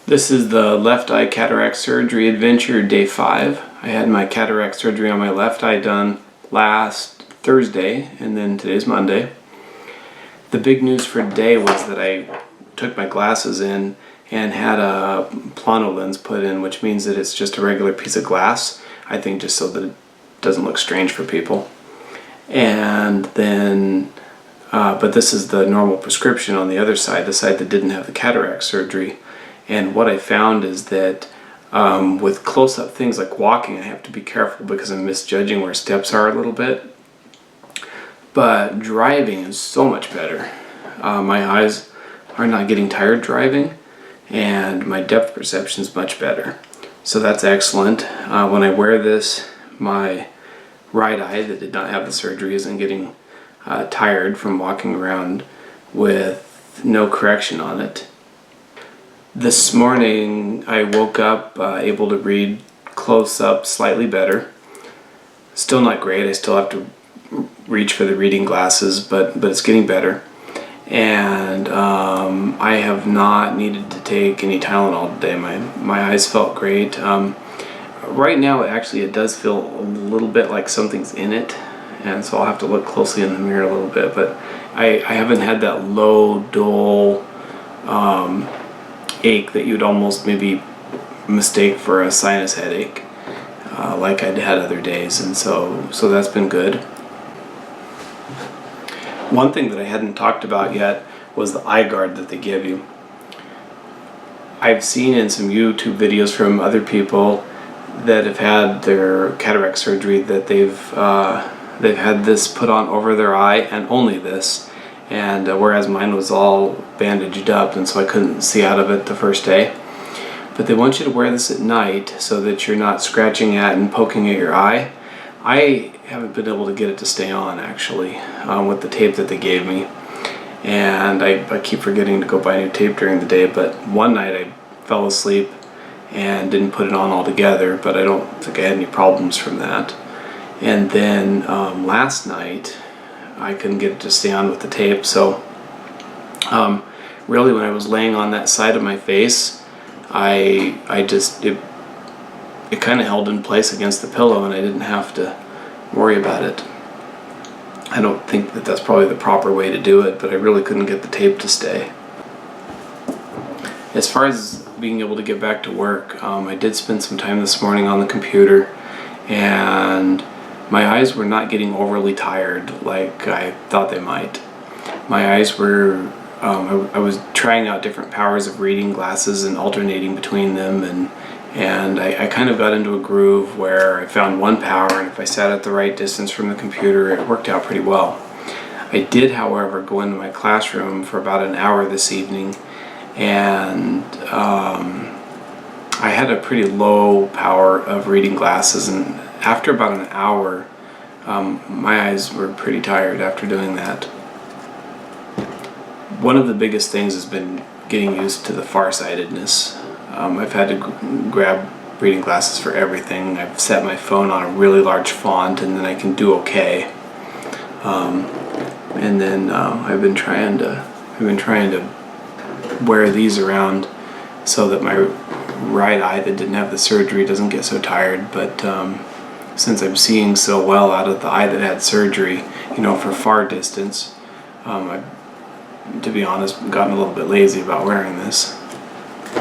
This is the left eye cataract surgery adventure, day 5. I had my cataract surgery on my left eye done last Thursday, and then today's Monday. The big news for today was that I took my glasses in and had a Plano lens put in, which means that it's just a regular piece of glass, I think just so that it doesn't look strange for people. And then, but this is the normal prescription on the other side, the side that didn't have the cataract surgery. And what I found is that with close-up things like walking, I have to be careful because I'm misjudging where steps are a little bit. But driving is so much better. My eyes are not getting tired driving, and my depth perception is much better. So that's excellent. When I wear this, my right eye that did not have the surgery isn't getting tired from walking around with no correction on it. This morning I woke up able to read close up slightly better. Still not great, I still have to reach for the reading glasses, but it's getting better. And I have not needed to take any Tylenol today. My eyes felt great. Right now actually it does feel a little bit like something's in it, and so I'll have to look closely in the mirror a little bit, but I haven't had that low, dull ache that you'd almost maybe mistake for a sinus headache, like I'd had other days, and so that's been good. One thing that I hadn't talked about yet was the eye guard that they give you. I've seen in some YouTube videos from other people that have had their cataract surgery that they've had this put on over their eye, and only this. And whereas mine was all bandaged up, and so I couldn't see out of it the first day. But they want you to wear this at night so that you're not scratching at and poking at your eye. I haven't been able to get it to stay on, actually, with the tape that they gave me. And I keep forgetting to go buy new tape during the day, but one night I fell asleep and didn't put it on altogether, but I don't think I had any problems from that. And then last night I couldn't get it to stay on with the tape, so really when I was laying on that side of my face, it kind of held in place against the pillow, and I didn't have to worry about it. I don't think that that's probably the proper way to do it, but I really couldn't get the tape to stay. As far as being able to get back to work, I did spend some time this morning on the computer, and my eyes were not getting overly tired like I thought they might. My eyes were, I was trying out different powers of reading glasses and alternating between them, and I kind of got into a groove where I found one power, and if I sat at the right distance from the computer, it worked out pretty well. I did, however, go into my classroom for about an hour this evening, and I had a pretty low power of reading glasses, and after about an hour, my eyes were pretty tired after doing that. One of the biggest things has been getting used to the farsightedness. I've had to grab reading glasses for everything. I've set my phone on a really large font, and then I can do okay. And then I've been trying to wear these around so that my right eye that didn't have the surgery doesn't get so tired. But since I'm seeing so well out of the eye that had surgery, for far distance, I've, to be honest, gotten a little bit lazy about wearing this.